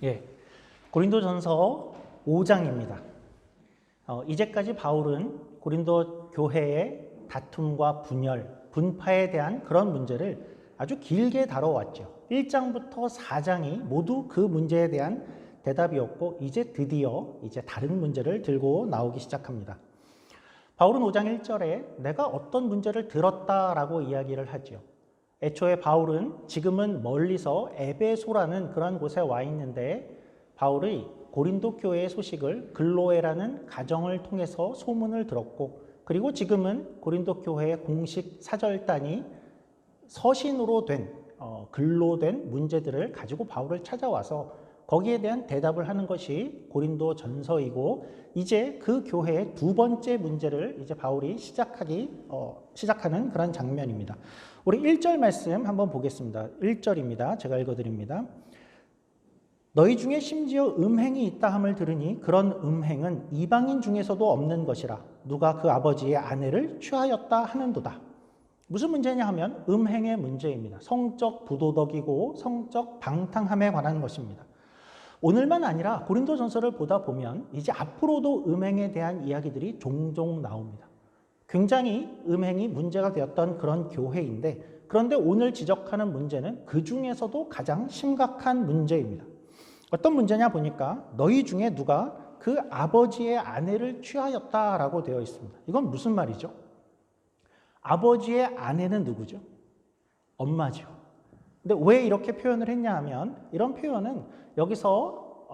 예, 고린도전서 5장입니다. 이제까지 바울은 고린도 교회의 다툼과 분열, 분파에 대한 그런 문제를 아주 길게 다뤄왔죠. 1장부터 4장이 모두 그 문제에 대한 대답이었고, 이제 드디어 다른 문제를 들고 나오기 시작합니다. 바울은 5장 1절에 내가 어떤 문제를 들었다라고 이야기를 하죠. 애초에 바울은 지금은 멀리서 에베소라는 그런 곳에 와 있는데, 바울의 고린도 교회의 소식을 글로에라는 가정을 통해서 소문을 들었고, 그리고 지금은 고린도 교회의 공식 사절단이 서신으로 된 글로 된 문제들을 가지고 바울을 찾아와서 거기에 대한 대답을 하는 것이 고린도 전서이고, 이제 그 교회의 두 번째 문제를 이제 바울이 시작하는 그런 장면입니다. 우리 1절 말씀 한번 보겠습니다. 1절입니다. 제가 읽어드립니다. 너희 중에 심지어 음행이 있다 함을 들으니 그런 음행은 이방인 중에서도 없는 것이라 누가 그 아버지의 아내를 취하였다 하는도다. 무슨 문제냐 하면 음행의 문제입니다. 성적 부도덕이고 성적 방탕함에 관한 것입니다. 오늘만 아니라 고린도전서를 보다 보면 이제 앞으로도 음행에 대한 이야기들이 종종 나옵니다. 굉장히 음행이 문제가 되었던 그런 교회인데, 그런데 오늘 지적하는 문제는 그 중에서도 가장 심각한 문제입니다. 어떤 문제냐 보니까 너희 중에 누가 그 아버지의 아내를 취하였다라고 되어 있습니다. 이건 무슨 말이죠? 아버지의 아내는 누구죠? 엄마죠. 근데 왜 이렇게 표현을 했냐 하면, 이런 표현은 여기서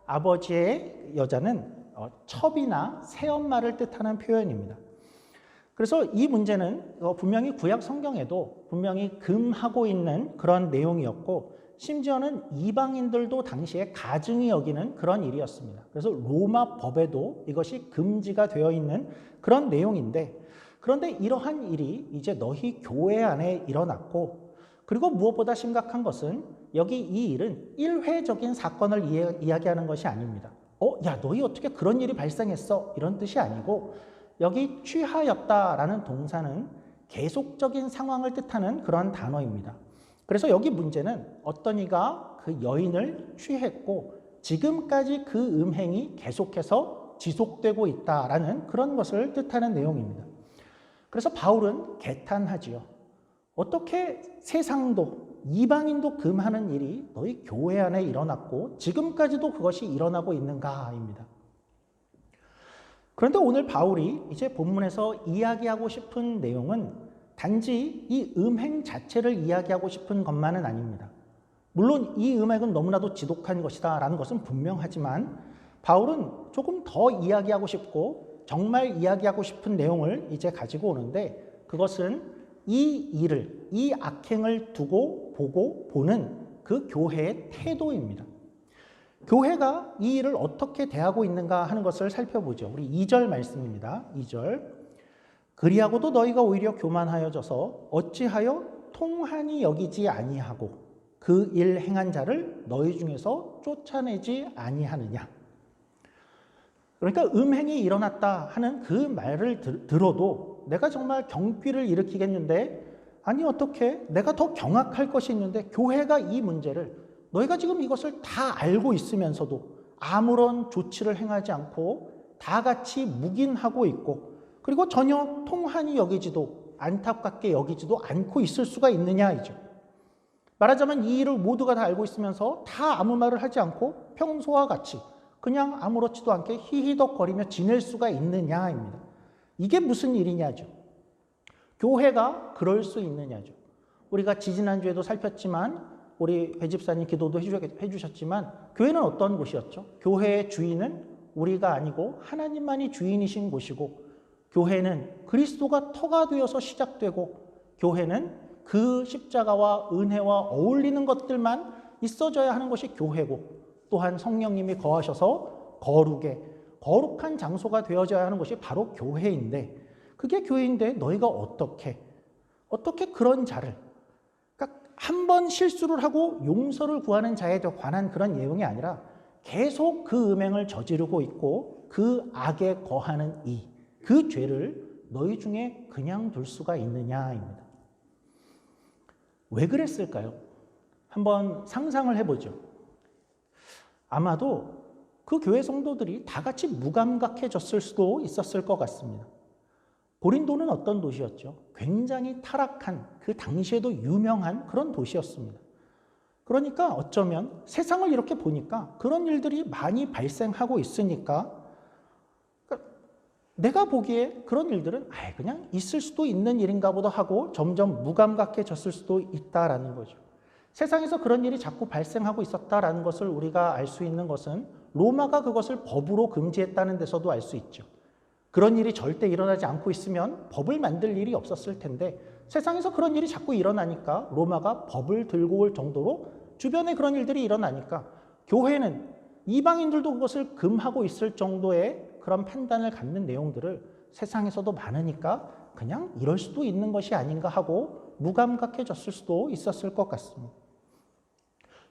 아버지의 여자는 첩이나 새엄마를 뜻하는 표현입니다. 그래서 이 문제는 분명히 구약 성경에도 분명히 금하고 있는 그런 내용이었고, 심지어는 이방인들도 당시에 가증히 여기는 그런 일이었습니다. 그래서 로마 법에도 이것이 금지가 되어 있는 그런 내용인데, 그런데 이러한 일이 이제 너희 교회 안에 일어났고, 그리고 무엇보다 심각한 것은 여기 이 일은 일회적인 사건을 이야기하는 것이 아닙니다. 야, 너희 어떻게 그런 일이 발생했어? 이런 뜻이 아니고, 여기 취하였다라는 동사는 계속적인 상황을 뜻하는 그런 단어입니다. 그래서 여기 문제는 어떤 이가 그 여인을 취했고 지금까지 그 음행이 계속해서 지속되고 있다라는 그런 것을 뜻하는 내용입니다. 그래서 바울은 개탄하지요. 어떻게 세상도 이방인도 금하는 일이 너희 교회 안에 일어났고 지금까지도 그것이 일어나고 있는가입니다. 그런데 오늘 바울이 이제 본문에서 이야기하고 싶은 내용은 단지 이 음행 자체를 이야기하고 싶은 것만은 아닙니다. 물론 이 음행은 너무나도 지독한 것이다 라는 것은 분명하지만, 바울은 조금 더 이야기하고 싶고 정말 이야기하고 싶은 내용을 이제 가지고 오는데, 그것은 이 악행을 두고 보는 그 교회의 태도입니다. 교회가 이 일을 어떻게 대하고 있는가 하는 것을 살펴보죠. 우리 2절 말씀입니다. 2절. 그리하고도 너희가 오히려 교만하여져서 어찌하여 통한이 여기지 아니하고 그 일 행한 자를 너희 중에서 쫓아내지 아니하느냐. 그러니까 음행이 일어났다 하는 그 말을 들어도 내가 정말 경귀를 일으키겠는데, 아니 어떻게 내가 더 경악할 것이 있는데 교회가 이 문제를, 너희가 지금 이것을 다 알고 있으면서도 아무런 조치를 행하지 않고 다 같이 묵인하고 있고, 그리고 전혀 통한이 여기지도 안타깝게 여기지도 않고 있을 수가 있느냐이죠. 말하자면 이 일을 모두가 다 알고 있으면서 다 아무 말을 하지 않고 평소와 같이 그냥 아무렇지도 않게 히히덕거리며 지낼 수가 있느냐입니다. 이게 무슨 일이냐죠. 교회가 그럴 수 있느냐죠. 우리가 지지난주에도 살폈지만, 우리 배 집사님 기도도 해주셨지만, 교회는 어떤 곳이었죠? 교회의 주인은 우리가 아니고 하나님만이 주인이신 곳이고, 교회는 그리스도가 터가 되어서 시작되고, 교회는 그 십자가와 은혜와 어울리는 것들만 있어져야 하는 것이 교회고, 또한 성령님이 거하셔서 거룩한 장소가 되어져야 하는 것이 바로 교회인데, 그게 교회인데 너희가 어떻게 그런 자를, 그러니까 한 번 실수를 하고 용서를 구하는 자에 관한 그런 내용이 아니라 계속 그 음행을 저지르고 있고 그 악에 거하는 그 죄를 너희 중에 그냥 둘 수가 있느냐입니다. 왜 그랬을까요? 한번 상상을 해보죠. 아마도 그 교회 성도들이 다 같이 무감각해졌을 수도 있었을 것 같습니다. 고린도는 어떤 도시였죠? 굉장히 타락한, 그 당시에도 유명한 그런 도시였습니다. 그러니까 어쩌면 세상을 이렇게 보니까 그런 일들이 많이 발생하고 있으니까 내가 보기에 그런 일들은 그냥 있을 수도 있는 일인가 보다 하고 점점 무감각해졌을 수도 있다라는 거죠. 세상에서 그런 일이 자꾸 발생하고 있었다라는 것을 우리가 알 수 있는 것은 로마가 그것을 법으로 금지했다는 데서도 알 수 있죠. 그런 일이 절대 일어나지 않고 있으면 법을 만들 일이 없었을 텐데 세상에서 그런 일이 자꾸 일어나니까 로마가 법을 들고 올 정도로 주변에 그런 일들이 일어나니까 교회는 이방인들도 그것을 금하고 있을 정도의 그런 판단을 갖는 내용들을 세상에서도 많으니까 그냥 이럴 수도 있는 것이 아닌가 하고 무감각해졌을 수도 있었을 것 같습니다.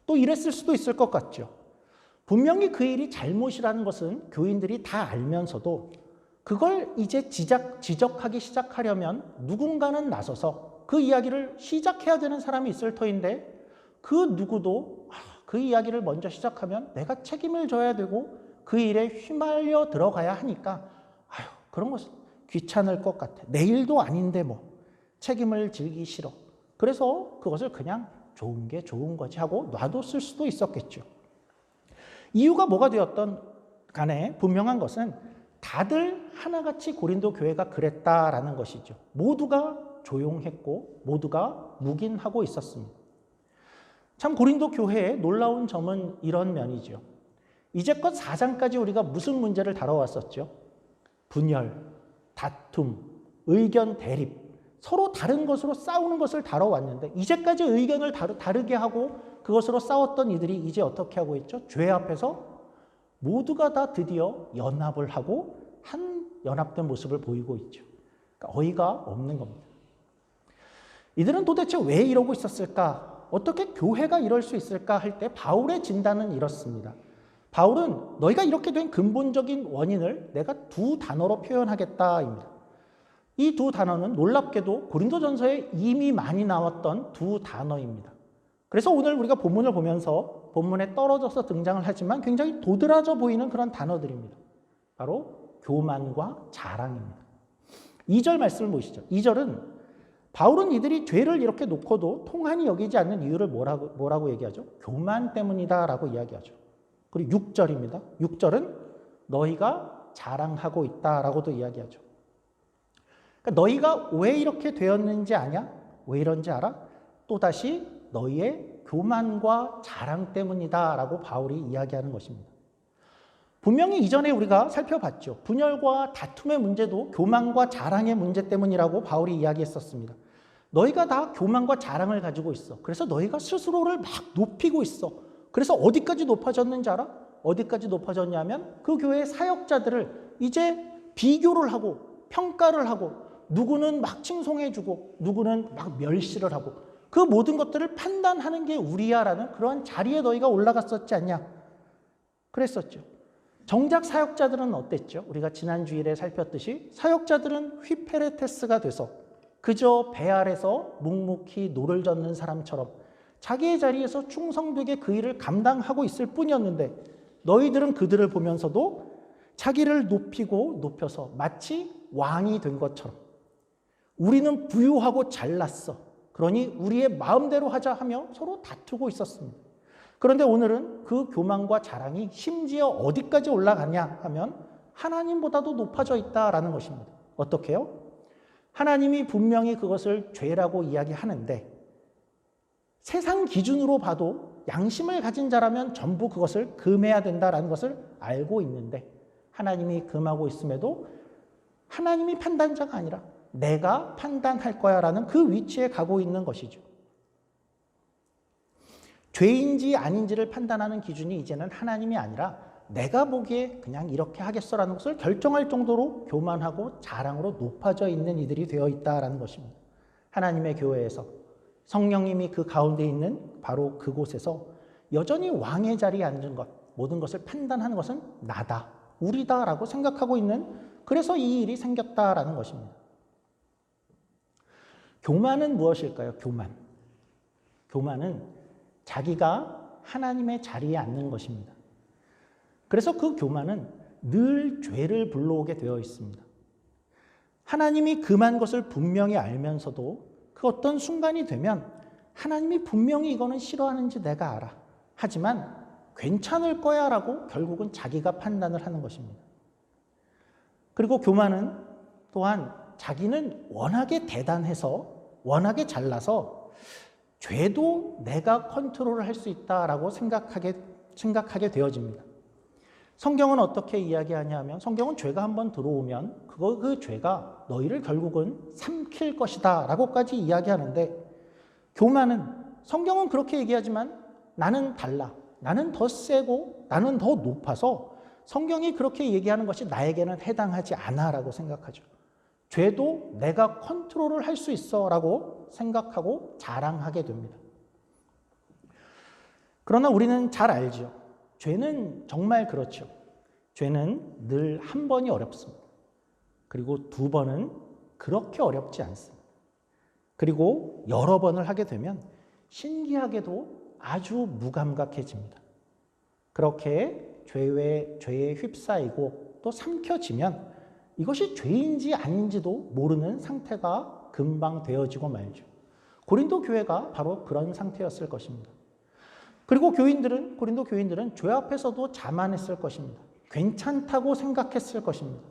또 이랬을 수도 있을 것 같죠. 분명히 그 일이 잘못이라는 것은 교인들이 다 알면서도 그걸 이제 지적하기 시작하려면 누군가는 나서서 그 이야기를 시작해야 되는 사람이 있을 터인데 그 누구도 그 이야기를 먼저 시작하면 내가 책임을 져야 되고 그 일에 휘말려 들어가야 하니까 그런 것은 귀찮을 것 같아. 내 일도 아닌데 책임을 지기 싫어. 그래서 그것을 그냥 좋은 게 좋은 거지 하고 놔뒀을 수도 있었겠죠. 이유가 뭐가 되었던 간에 분명한 것은 다들 하나같이 고린도 교회가 그랬다라는 것이죠. 모두가 조용했고 모두가 묵인하고 있었습니다. 참 고린도 교회의 놀라운 점은 이런 면이죠. 이제껏 4장까지 우리가 무슨 문제를 다뤄왔었죠? 분열, 다툼, 의견 대립, 서로 다른 것으로 싸우는 것을 다뤄왔는데 이제까지 의견을 다르게 하고 그것으로 싸웠던 이들이 이제 어떻게 하고 있죠? 죄 앞에서 모두가 다 드디어 연합을 하고 한 연합된 모습을 보이고 있죠. 그러니까 어이가 없는 겁니다. 이들은 도대체 왜 이러고 있었을까? 어떻게 교회가 이럴 수 있을까 할 때 바울의 진단은 이렇습니다. 바울은 너희가 이렇게 된 근본적인 원인을 내가 두 단어로 표현하겠다입니다. 이 두 단어는 놀랍게도 고린도전서에 이미 많이 나왔던 두 단어입니다. 그래서 오늘 우리가 본문을 보면서 본문에 떨어져서 등장을 하지만 굉장히 도드라져 보이는 그런 단어들입니다. 바로 교만과 자랑입니다. 2절 말씀을 보시죠. 2절은 바울은 이들이 죄를 이렇게 놓고도 통한이 여기지 않는 이유를 뭐라고 얘기하죠? 교만 때문이다라고 이야기하죠. 그리고 6절입니다. 6절은 너희가 자랑하고 있다라고도 이야기하죠. 그러니까 너희가 왜 이렇게 되었는지 아냐? 왜 이런지 알아? 또다시 너희의 교만과 자랑 때문이다라고 바울이 이야기하는 것입니다. 분명히 이전에 우리가 살펴봤죠. 분열과 다툼의 문제도 교만과 자랑의 문제 때문이라고 바울이 이야기했었습니다. 너희가 다 교만과 자랑을 가지고 있어. 그래서 너희가 스스로를 막 높이고 있어. 그래서 어디까지 높아졌는지 알아? 어디까지 높아졌냐면 그 교회의 사역자들을 이제 비교를 하고 평가를 하고 누구는 막 칭송해주고 누구는 막 멸시를 하고 그 모든 것들을 판단하는 게 우리야라는 그러한 자리에 너희가 올라갔었지 않냐? 그랬었죠. 정작 사역자들은 어땠죠? 우리가 지난 주일에 살폈듯이 사역자들은 휘페레테스가 돼서 그저 배 아래서 묵묵히 노를 젓는 사람처럼 자기의 자리에서 충성되게 그 일을 감당하고 있을 뿐이었는데 너희들은 그들을 보면서도 자기를 높이고 높여서 마치 왕이 된 것처럼 우리는 부유하고 잘났어. 그러니 우리의 마음대로 하자 하며 서로 다투고 있었습니다. 그런데 오늘은 그 교만과 자랑이 심지어 어디까지 올라가냐 하면 하나님보다도 높아져 있다라는 것입니다. 어떻게 해요? 하나님이 분명히 그것을 죄라고 이야기하는데 세상 기준으로 봐도 양심을 가진 자라면 전부 그것을 금해야 된다라는 것을 알고 있는데 하나님이 금하고 있음에도 하나님이 판단자가 아니라 내가 판단할 거야라는 그 위치에 가고 있는 것이죠. 죄인지 아닌지를 판단하는 기준이 이제는 하나님이 아니라 내가 보기에 그냥 이렇게 하겠어라는 것을 결정할 정도로 교만하고 자랑으로 높아져 있는 이들이 되어 있다라는 것입니다. 하나님의 교회에서 성령님이 그 가운데 있는 바로 그곳에서 여전히 왕의 자리에 앉은 것, 모든 것을 판단하는 것은 나다, 우리다라고 생각하고 있는, 그래서 이 일이 생겼다라는 것입니다. 교만은 무엇일까요? 교만은 자기가 하나님의 자리에 앉는 것입니다. 그래서 그 교만은 늘 죄를 불러오게 되어 있습니다. 하나님이 금한 것을 분명히 알면서도 그 어떤 순간이 되면 하나님이 분명히 이거는 싫어하는지 내가 알아. 하지만 괜찮을 거야 라고 결국은 자기가 판단을 하는 것입니다. 그리고 교만은 또한 자기는 워낙에 대단해서 워낙에 잘나서 죄도 내가 컨트롤을 할 수 있다라고 생각하게 되어집니다. 성경은 어떻게 이야기하냐 하면 성경은 죄가 한번 들어오면 그 죄가 너희를 결국은 삼킬 것이다 라고까지 이야기하는데 교만은 성경은 그렇게 얘기하지만 나는 달라. 나는 더 세고 나는 더 높아서 성경이 그렇게 얘기하는 것이 나에게는 해당하지 않아 라고 생각하죠. 죄도 내가 컨트롤을 할 수 있어 라고 생각하고 자랑하게 됩니다. 그러나 우리는 잘 알죠. 죄는 정말 그렇죠. 죄는 늘 한 번이 어렵습니다. 그리고 두 번은 그렇게 어렵지 않습니다. 그리고 여러 번을 하게 되면 신기하게도 아주 무감각해집니다. 그렇게 죄에 휩싸이고 또 삼켜지면 이것이 죄인지 아닌지도 모르는 상태가 금방 되어지고 말죠. 고린도 교회가 바로 그런 상태였을 것입니다. 그리고 고린도 교인들은 죄 앞에서도 자만했을 것입니다. 괜찮다고 생각했을 것입니다.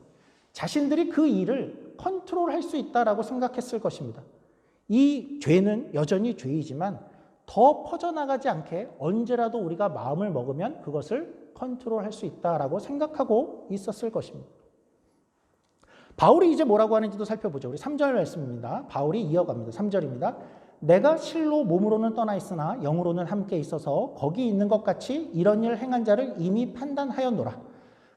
자신들이 그 일을 컨트롤할 수 있다라고 생각했을 것입니다. 이 죄는 여전히 죄이지만 더 퍼져나가지 않게 언제라도 우리가 마음을 먹으면 그것을 컨트롤할 수 있다라고 생각하고 있었을 것입니다. 바울이 이제 뭐라고 하는지도 살펴보죠. 우리 3절 말씀입니다. 바울이 이어갑니다. 3절입니다. 내가 실로 몸으로는 떠나 있으나 영으로는 함께 있어서 거기 있는 것 같이 이런 일 행한 자를 이미 판단하였노라.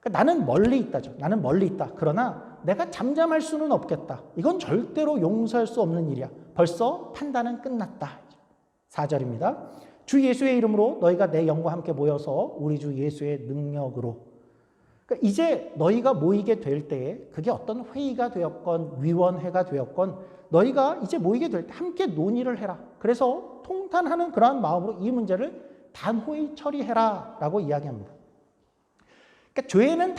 그러니까 나는 멀리 있다죠. 나는 멀리 있다. 그러나 내가 잠잠할 수는 없겠다. 이건 절대로 용서할 수 없는 일이야. 벌써 판단은 끝났다. 4절입니다. 주 예수의 이름으로 너희가 내 영과 함께 모여서 우리 주 예수의 능력으로. 그러니까 이제 너희가 모이게 될 때에 그게 어떤 회의가 되었건 위원회가 되었건 너희가 이제 모이게 될 때 함께 논의를 해라. 그래서 통탄하는 그러한 마음으로 이 문제를 단호히 처리해라 라고 이야기합니다. 그러니까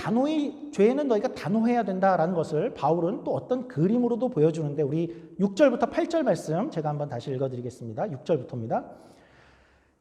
죄에는 너희가 단호해야 된다라는 것을 바울은 또 어떤 그림으로도 보여주는데 우리 6절부터 8절 말씀 제가 한번 다시 읽어드리겠습니다. 6절부터입니다.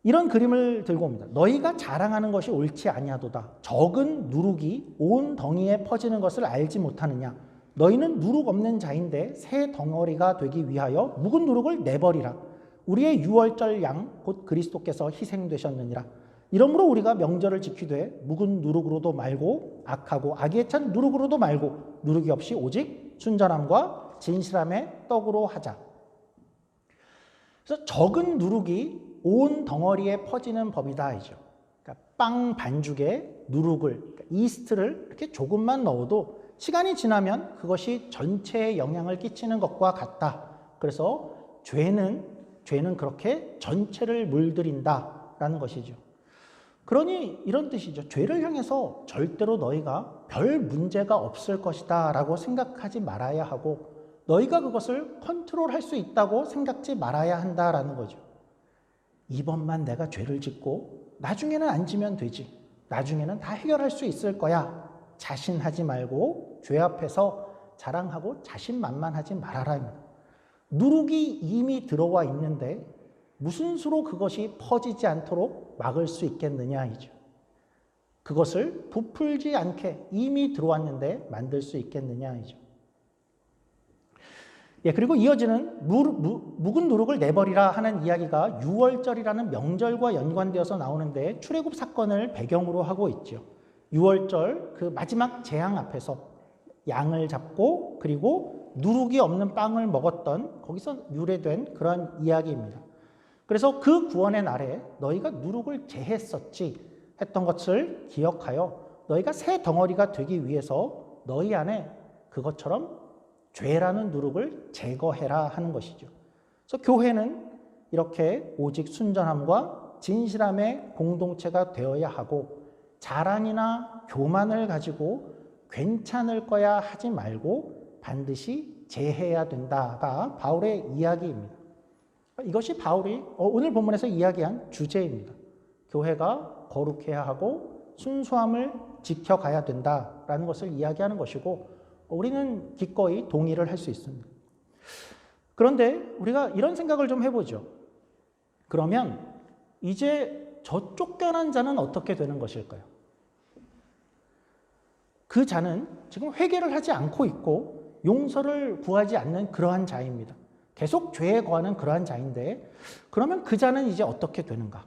이런 그림을 들고 옵니다. 너희가 자랑하는 것이 옳지 아니하도다. 적은 누룩이 온 덩이에 퍼지는 것을 알지 못하느냐. 너희는 누룩 없는 자인데 새 덩어리가 되기 위하여 묵은 누룩을 내버리라. 우리의 유월절 양 곧 그리스도께서 희생되셨느니라. 이러므로 우리가 명절을 지키되 묵은 누룩으로도 말고 악하고 악에 찬 누룩으로도 말고 누룩이 없이 오직 순전함과 진실함의 떡으로 하자. 그래서 적은 누룩이 온 덩어리에 퍼지는 법이다 이죠. 그러니까 빵 반죽에 누룩을, 그러니까 이스트를 이렇게 조금만 넣어도 시간이 지나면 그것이 전체에 영향을 끼치는 것과 같다. 그래서 죄는 그렇게 전체를 물들인다라는 것이죠. 그러니 이런 뜻이죠. 죄를 향해서 절대로 너희가 별 문제가 없을 것이다 라고 생각하지 말아야 하고 너희가 그것을 컨트롤할 수 있다고 생각지 말아야 한다라는 거죠. 이번만 내가 죄를 짓고 나중에는 안 지면 되지. 나중에는 다 해결할 수 있을 거야. 자신하지 말고 죄 앞에서 자랑하고 자신만만하지 말아라. 누룩이 이미 들어와 있는데 무슨 수로 그것이 퍼지지 않도록 막을 수 있겠느냐이죠. 그것을 부풀지 않게 이미 들어왔는데 만들 수 있겠느냐이죠. 그리고 이어지는 묵은 누룩을 내버리라 하는 이야기가 유월절이라는 명절과 연관되어서 나오는데 출애굽 사건을 배경으로 하고 있죠. 유월절 그 마지막 재앙 앞에서 양을 잡고 그리고 누룩이 없는 빵을 먹었던 거기서 유래된 그런 이야기입니다. 그래서 그 구원의 날에 너희가 누룩을 제했었지 했던 것을 기억하여 너희가 새 덩어리가 되기 위해서 너희 안에 그것처럼 죄라는 누룩을 제거해라 하는 것이죠. 그래서 교회는 이렇게 오직 순전함과 진실함의 공동체가 되어야 하고 자랑이나 교만을 가지고 괜찮을 거야 하지 말고 반드시 제해야 된다가 바울의 이야기입니다. 이것이 바울이 오늘 본문에서 이야기한 주제입니다. 교회가 거룩해야 하고 순수함을 지켜가야 된다라는 것을 이야기하는 것이고 우리는 기꺼이 동의를 할 수 있습니다. 그런데 우리가 이런 생각을 좀 해보죠. 그러면 이제 저 쫓겨난 자는 어떻게 되는 것일까요? 그 자는 지금 회개를 하지 않고 있고 용서를 구하지 않는 그러한 자입니다. 계속 죄에 거하는 그러한 자인데 그러면 그 자는 이제 어떻게 되는가?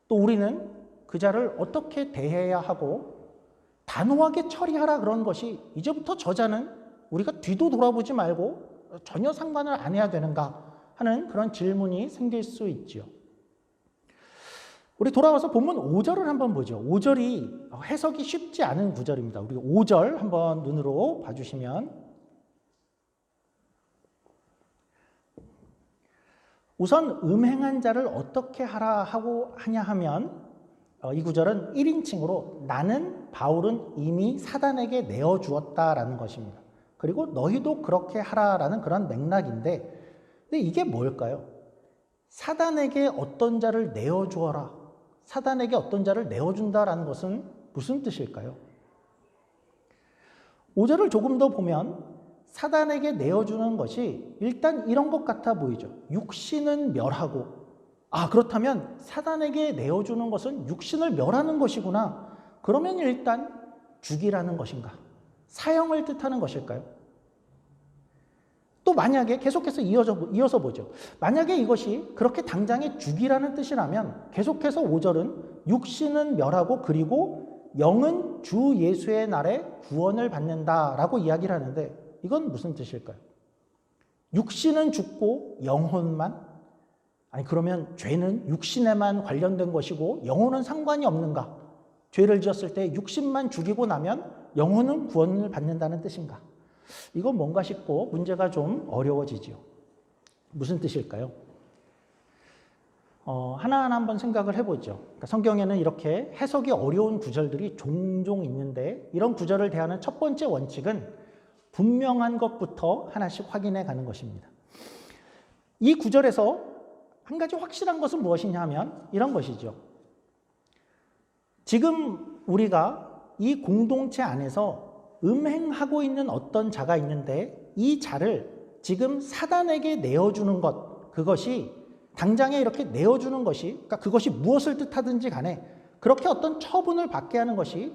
또 우리는 그 자를 어떻게 대해야 하고 단호하게 처리하라 그런 것이 이제부터 저 자는 우리가 뒤도 돌아보지 말고 전혀 상관을 안 해야 되는가 하는 그런 질문이 생길 수 있지요. 우리 돌아와서 본문 5절을 한번 보죠. 5절이 해석이 쉽지 않은 구절입니다. 우리 5절 한번 눈으로 봐주시면 우선 음행한 자를 어떻게 하냐 하면 이 구절은 1인칭으로 나는 바울은 이미 사단에게 내어주었다라는 것입니다. 그리고 너희도 그렇게 하라라는 그런 맥락인데 근데 이게 뭘까요? 사단에게 어떤 자를 내어주어라. 사단에게 어떤 자를 내어준다라는 것은 무슨 뜻일까요? 5절을 조금 더 보면 사단에게 내어주는 것이 일단 이런 것 같아 보이죠. 육신은 멸하고 그렇다면 사단에게 내어주는 것은 육신을 멸하는 것이구나. 그러면 일단 죽이라는 것인가? 사형을 뜻하는 것일까요? 또 만약에 계속해서 이어서 보죠. 만약에 이것이 그렇게 당장에 죽이라는 뜻이라면 계속해서 5절은 육신은 멸하고 그리고 영은 주 예수의 날에 구원을 받는다라고 이야기를 하는데 이건 무슨 뜻일까요? 육신은 죽고 영혼만? 아니 그러면 죄는 육신에만 관련된 것이고 영혼은 상관이 없는가? 죄를 지었을 때 육신만 죽이고 나면 영혼은 구원을 받는다는 뜻인가? 이건 뭔가 싶고 문제가 좀 어려워지죠. 무슨 뜻일까요? 하나하나 한번 생각을 해보죠. 그러니까 성경에는 이렇게 해석이 어려운 구절들이 종종 있는데 이런 구절을 대하는 첫 번째 원칙은 분명한 것부터 하나씩 확인해 가는 것입니다. 이 구절에서 한 가지 확실한 것은 무엇이냐 하면 이런 것이죠. 지금 우리가 이 공동체 안에서 음행하고 있는 어떤 자가 있는데 이 자를 지금 사단에게 내어주는 것, 그것이 당장에 이렇게 내어주는 것이, 그러니까 그것이 무엇을 뜻하든지 간에 그렇게 어떤 처분을 받게 하는 것이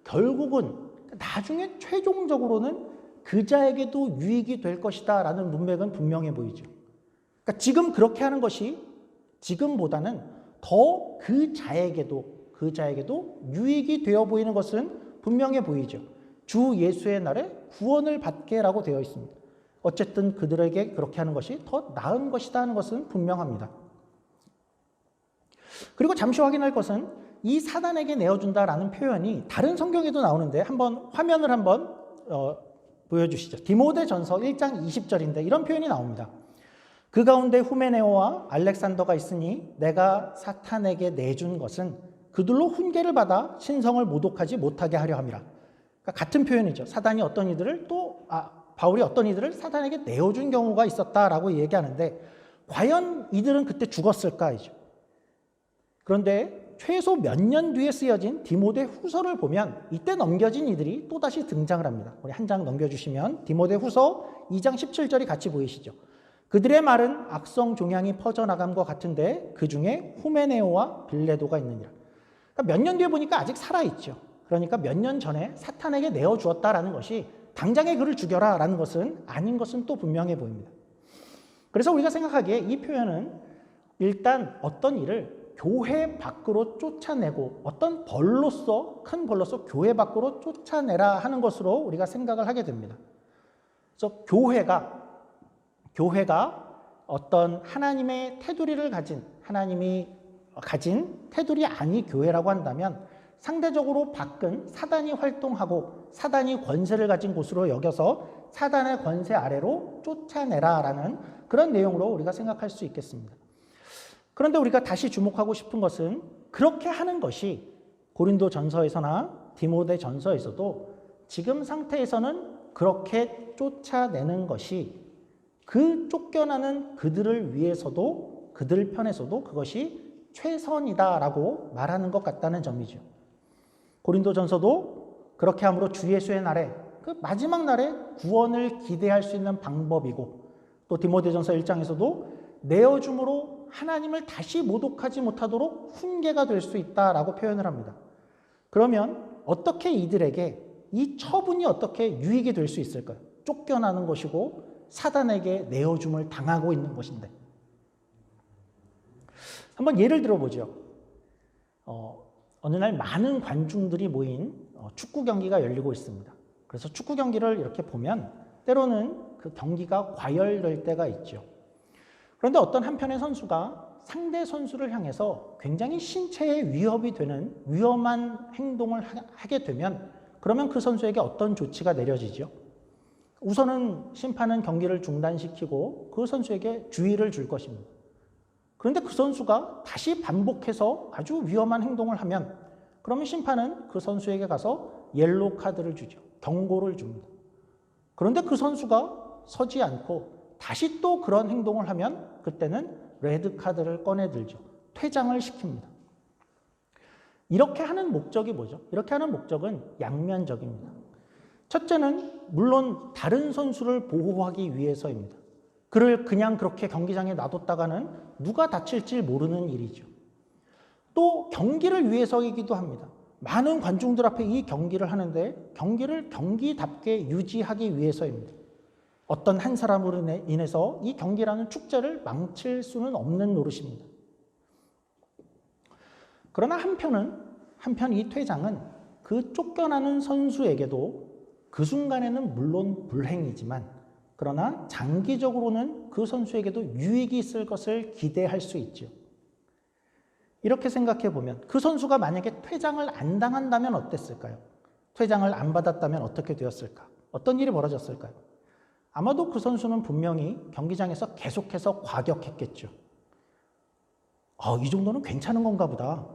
결국은 나중에 최종적으로는 그 자에게도 유익이 될 것이다 라는 문맥은 분명해 보이죠. 그러니까 지금 그렇게 하는 것이 지금보다는 더 그 자에게도 유익이 되어 보이는 것은 분명해 보이죠. 주 예수의 날에 구원을 받게라고 되어 있습니다. 어쨌든 그들에게 그렇게 하는 것이 더 나은 것이다 하는 것은 분명합니다. 그리고 잠시 확인할 것은 이 사단에게 내어준다라는 표현이 다른 성경에도 나오는데 한번 화면을 한번 보여주시죠. 디모데전서 1장 20절인데 이런 표현이 나옵니다. 그 가운데 후메네오와 알렉산더가 있으니 내가 사탄에게 내준 것은 그들로 훈계를 받아 신성을 모독하지 못하게 하려 함이라. 그러니까 같은 표현이죠. 사단이 어떤 이들을 바울이 어떤 이들을 사단에게 내어준 경우가 있었다라고 얘기하는데 과연 이들은 그때 죽었을까이죠. 그런데 최소 몇 년 뒤에 쓰여진 디모데 후서를 보면 이때 넘겨진 이들이 또다시 등장을 합니다. 우리 한 장 넘겨주시면 디모데 후서 2장 17절이 같이 보이시죠. 그들의 말은 악성 종양이 퍼져나감과 같은데 그 중에 후메네오와 빌레도가 있느니라. 그러니까 몇 년 뒤에 보니까 아직 살아있죠. 그러니까 몇 년 전에 사탄에게 내어주었다라는 것이 당장에 그를 죽여라 라는 것은 아닌 것은 또 분명해 보입니다. 그래서 우리가 생각하기에 이 표현은 일단 어떤 일을 교회 밖으로 쫓아내고 어떤 큰 벌로서 교회 밖으로 쫓아내라 하는 것으로 우리가 생각을 하게 됩니다. 그래서 교회가 어떤 하나님의 테두리를 가진 하나님이 가진 테두리 아니 교회라고 한다면 상대적으로 밖은 사단이 활동하고 사단이 권세를 가진 곳으로 여겨서 사단의 권세 아래로 쫓아내라라는 그런 내용으로 우리가 생각할 수 있겠습니다. 그런데 우리가 다시 주목하고 싶은 것은 그렇게 하는 것이 고린도 전서에서나 디모데 전서에서도 지금 상태에서는 그렇게 쫓아내는 것이 그 쫓겨나는 그들을 위해서도 그들 편에서도 그것이 최선이다라고 말하는 것 같다는 점이죠. 고린도전서도 그렇게 함으로 주 예수의 날에, 그 마지막 날에 구원을 기대할 수 있는 방법이고, 또 디모데전서 1장에서도 내어줌으로 하나님을 다시 모독하지 못하도록 훈계가 될 수 있다라고 표현을 합니다. 그러면 어떻게 이들에게 이 처분이 어떻게 유익이 될 수 있을까요? 쫓겨나는 것이고 사단에게 내어줌을 당하고 있는 것인데. 한번 예를 들어보죠. 어느 날 많은 관중들이 모인 축구 경기가 열리고 있습니다. 그래서 축구 경기를 이렇게 보면 때로는 그 경기가 과열될 때가 있죠. 그런데 어떤 한편의 선수가 상대 선수를 향해서 굉장히 신체에 위협이 되는 위험한 행동을 하게 되면, 그러면 그 선수에게 어떤 조치가 내려지죠? 우선은 심판은 경기를 중단시키고 그 선수에게 주의를 줄 것입니다. 그런데 그 선수가 다시 반복해서 아주 위험한 행동을 하면, 그러면 심판은 그 선수에게 가서 옐로우 카드를 주죠. 경고를 줍니다. 그런데 그 선수가 서지 않고 다시 또 그런 행동을 하면 그때는 레드 카드를 꺼내들죠. 퇴장을 시킵니다. 이렇게 하는 목적이 뭐죠? 이렇게 하는 목적은 양면적입니다. 첫째는 물론 다른 선수를 보호하기 위해서입니다. 그를 그냥 그렇게 경기장에 놔뒀다가는 누가 다칠지 모르는 일이죠. 또 경기를 위해서이기도 합니다. 많은 관중들 앞에 이 경기를 하는데 경기를 경기답게 유지하기 위해서입니다. 어떤 한 사람으로 인해서 이 경기라는 축제를 망칠 수는 없는 노릇입니다. 그러나 한편 이 퇴장은 그 쫓겨나는 선수에게도 그 순간에는 물론 불행이지만, 그러나 장기적으로는 그 선수에게도 유익이 있을 것을 기대할 수 있죠. 이렇게 생각해 보면 그 선수가 만약에 퇴장을 안 당한다면 어땠을까요? 퇴장을 안 받았다면 어떻게 되었을까? 어떤 일이 벌어졌을까요? 아마도 그 선수는 분명히 경기장에서 계속해서 과격했겠죠. 이 정도는 괜찮은 건가 보다.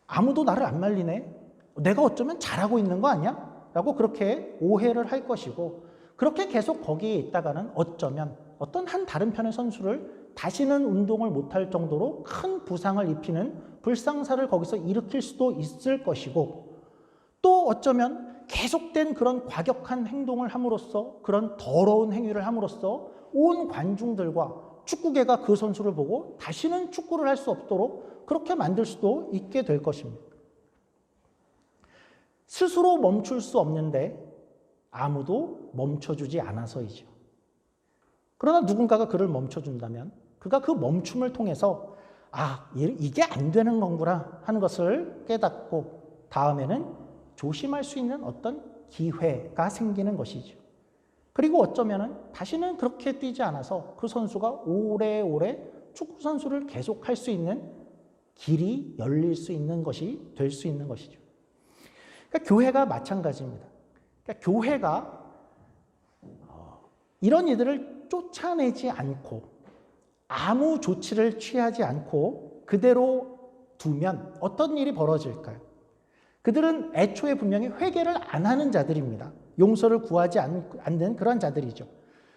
아무도 나를 안 말리네. 내가 어쩌면 잘하고 있는 거 아니야? 라고 그렇게 오해를 할 것이고, 그렇게 계속 거기에 있다가는 어쩌면 어떤 한 다른 편의 선수를 다시는 운동을 못할 정도로 큰 부상을 입히는 불상사를 거기서 일으킬 수도 있을 것이고, 또 어쩌면 계속된 그런 과격한 행동을 함으로써, 그런 더러운 행위를 함으로써 온 관중들과 축구계가 그 선수를 보고 다시는 축구를 할 수 없도록 그렇게 만들 수도 있게 될 것입니다. 스스로 멈출 수 없는데 아무도 멈춰주지 않아서이죠. 그러나 누군가가 그를 멈춰준다면 그가 그 멈춤을 통해서 이게 안 되는 건구나 하는 것을 깨닫고 다음에는 조심할 수 있는 어떤 기회가 생기는 것이죠. 그리고 어쩌면은 다시는 그렇게 뛰지 않아서 그 선수가 오래오래 축구 선수를 계속할 수 있는 길이 열릴 수 있는 것이 될 수 있는 것이죠. 그러니까 교회가 마찬가지입니다. 그러니까 교회가 이런 이들을 쫓아내지 않고 아무 조치를 취하지 않고 그대로 두면 어떤 일이 벌어질까요? 그들은 애초에 분명히 회개를 안 하는 자들입니다. 용서를 구하지 않는 그런 자들이죠.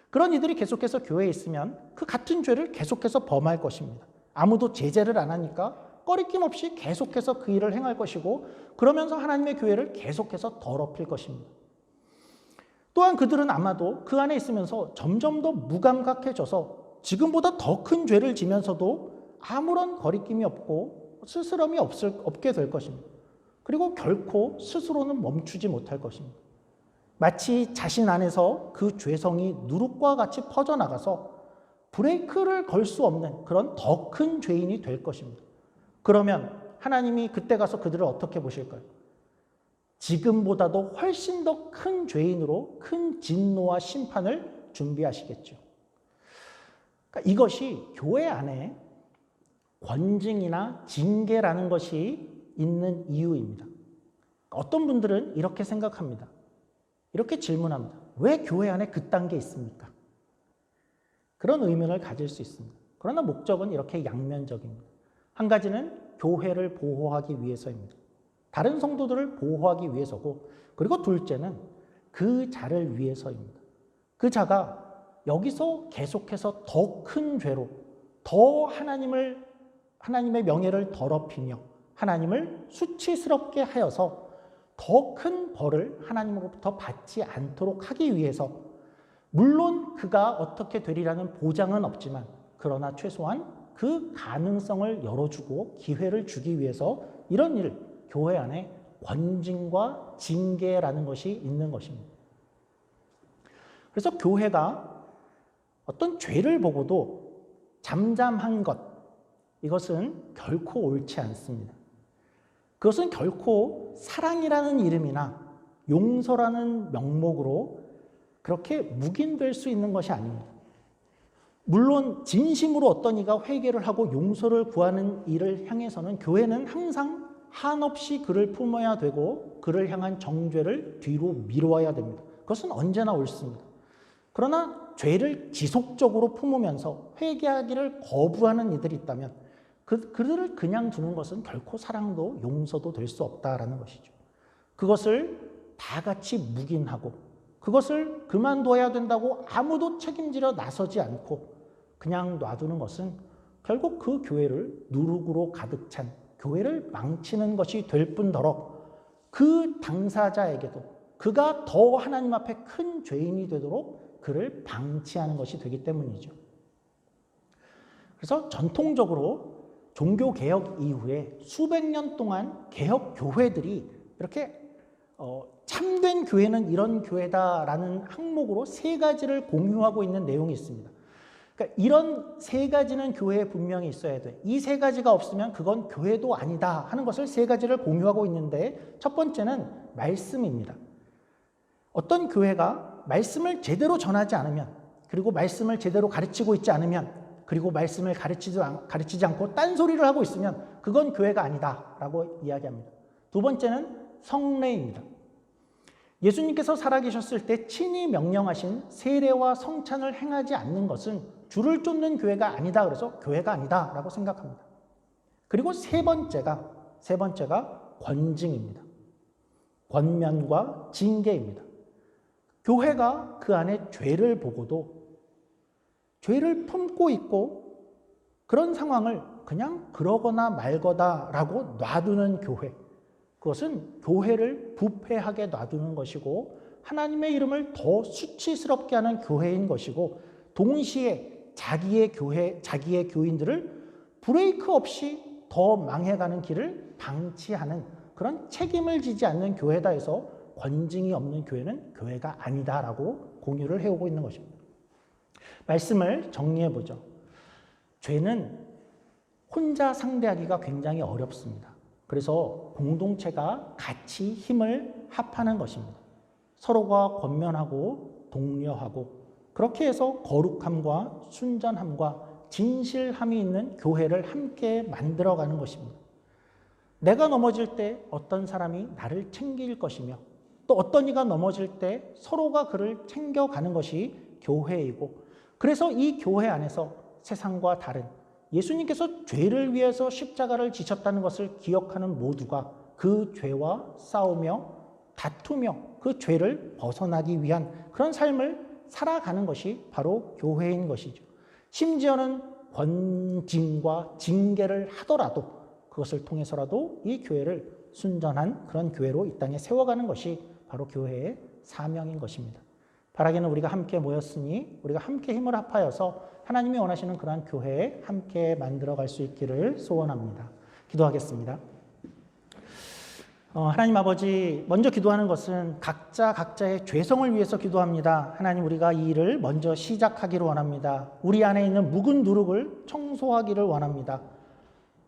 그런 이들이 계속해서 교회에 있으면 그 같은 죄를 계속해서 범할 것입니다. 아무도 제재를 안 하니까 꺼리낌 없이 계속해서 그 일을 행할 것이고, 그러면서 하나님의 교회를 계속해서 더럽힐 것입니다. 또한 그들은 아마도 그 안에 있으면서 점점 더 무감각해져서 지금보다 더 큰 죄를 지면서도 아무런 거리낌이 없고 스스럼이 없게 될 것입니다. 그리고 결코 스스로는 멈추지 못할 것입니다. 마치 자신 안에서 그 죄성이 누룩과 같이 퍼져나가서 브레이크를 걸 수 없는 그런 더 큰 죄인이 될 것입니다. 그러면 하나님이 그때 가서 그들을 어떻게 보실까요? 지금보다도 훨씬 더 큰 죄인으로 큰 진노와 심판을 준비하시겠죠. 그러니까 이것이 교회 안에 권징이나 징계라는 것이 있는 이유입니다. 어떤 분들은 이렇게 생각합니다. 이렇게 질문합니다. 왜 교회 안에 그딴 게 있습니까? 그런 의문을 가질 수 있습니다. 그러나 목적은 이렇게 양면적입니다. 한 가지는 교회를 보호하기 위해서입니다. 다른 성도들을 보호하기 위해서고, 그리고 둘째는 그 자를 위해서입니다. 그 자가 여기서 계속해서 더 큰 죄로 더 하나님의 명예를 더럽히며 하나님을 수치스럽게 하여서 더 큰 벌을 하나님으로부터 받지 않도록 하기 위해서, 물론 그가 어떻게 되리라는 보장은 없지만 그러나 최소한 그 가능성을 열어주고 기회를 주기 위해서 이런 일, 교회 안에 권징과 징계라는 것이 있는 것입니다. 그래서 교회가 어떤 죄를 보고도 잠잠한 것, 이것은 결코 옳지 않습니다. 그것은 결코 사랑이라는 이름이나 용서라는 명목으로 그렇게 묵인될 수 있는 것이 아닙니다. 물론 진심으로 어떤 이가 회개를 하고 용서를 구하는 일을 향해서는 교회는 항상 한없이 그를 품어야 되고 그를 향한 정죄를 뒤로 미루어야 됩니다. 그것은 언제나 옳습니다. 그러나 죄를 지속적으로 품으면서 회개하기를 거부하는 이들이 있다면 그들을 그냥 두는 것은 결코 사랑도 용서도 될 수 없다라는 것이죠. 그것을 다 같이 묵인하고 그것을 그만둬야 된다고 아무도 책임지려 나서지 않고 그냥 놔두는 것은 결국 그 교회를 누룩으로 가득 찬 교회를 망치는 것이 될 뿐더러 그 당사자에게도 그가 더 하나님 앞에 큰 죄인이 되도록 그를 방치하는 것이 되기 때문이죠. 그래서 전통적으로 종교개혁 이후에 수백 년 동안 개혁 교회들이 이렇게 참된 교회는 이런 교회다라는 항목으로 세 가지를 공유하고 있는 내용이 있습니다. 그러니까 이런 세 가지는 교회에 분명히 있어야 돼. 이 세 가지가 없으면 그건 교회도 아니다 하는 것을 세 가지를 공유하고 있는데, 첫 번째는 말씀입니다. 어떤 교회가 말씀을 제대로 전하지 않으면, 그리고 말씀을 제대로 가르치고 있지 않으면, 그리고 말씀을 가르치지 않고 딴소리를 하고 있으면 그건 교회가 아니다라고 이야기합니다. 두 번째는 성례입니다. 예수님께서 살아계셨을 때 친히 명령하신 세례와 성찬을 행하지 않는 것은 줄을 쫓는 교회가 아니다, 그래서 교회가 아니다라고 생각합니다. 그리고 세 번째가 권징입니다. 권면과 징계입니다. 교회가 그 안에 죄를 보고도 죄를 품고 있고 그런 상황을 그냥 그러거나 말거다라고 놔두는 교회, 그것은 교회를 부패하게 놔두는 것이고 하나님의 이름을 더 수치스럽게 하는 교회인 것이고, 동시에 자기의 교인들을 브레이크 없이 더 망해가는 길을 방치하는 그런 책임을 지지 않는 교회다 해서 권징이 없는 교회는 교회가 아니다라고 공유를 해오고 있는 것입니다. 말씀을 정리해보죠. 죄는 혼자 상대하기가 굉장히 어렵습니다. 그래서 공동체가 같이 힘을 합하는 것입니다. 서로가 권면하고 독려하고 그렇게 해서 거룩함과 순전함과 진실함이 있는 교회를 함께 만들어가는 것입니다. 내가 넘어질 때 어떤 사람이 나를 챙길 것이며 또 어떤 이가 넘어질 때 서로가 그를 챙겨가는 것이 교회이고, 그래서 이 교회 안에서 세상과 다른 예수님께서 죄를 위해서 십자가를 지셨다는 것을 기억하는 모두가 그 죄와 싸우며 다투며 그 죄를 벗어나기 위한 그런 삶을 살아가는 것이 바로 교회인 것이죠. 심지어는 권징과 징계를 하더라도 그것을 통해서라도 이 교회를 순전한 그런 교회로 이 땅에 세워가는 것이 바로 교회의 사명인 것입니다. 바라기는 우리가 함께 모였으니 우리가 함께 힘을 합하여서 하나님이 원하시는 그러한 교회에 함께 만들어갈 수 있기를 소원합니다. 기도하겠습니다. 하나님 아버지, 먼저 기도하는 것은 각자의 죄성을 위해서 기도합니다. 하나님, 우리가 이 일을 먼저 시작하기를 원합니다. 우리 안에 있는 묵은 누룩을 청소하기를 원합니다.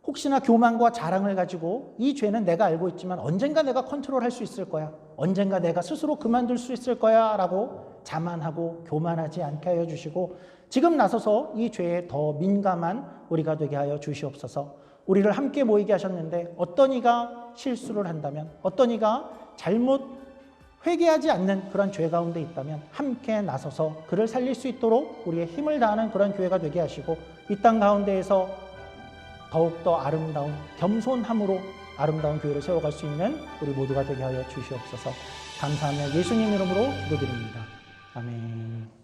혹시나 교만과 자랑을 가지고 이 죄는 내가 알고 있지만 언젠가 내가 컨트롤할 수 있을 거야, 언젠가 내가 스스로 그만둘 수 있을 거야 라고 자만하고 교만하지 않게 하여 주시고, 지금 나서서 이 죄에 더 민감한 우리가 되게 하여 주시옵소서. 우리를 함께 모이게 하셨는데 어떤 이가 실수를 한다면, 어떤 이가 잘못 회개하지 않는 그런 죄 가운데 있다면 함께 나서서 그를 살릴 수 있도록 우리의 힘을 다하는 그런 교회가 되게 하시고, 이 땅 가운데에서 더욱더 아름다운 겸손함으로 아름다운 교회를 세워갈 수 있는 우리 모두가 되게 하여 주시옵소서. 감사하며 예수님 이름으로 기도드립니다. 아멘.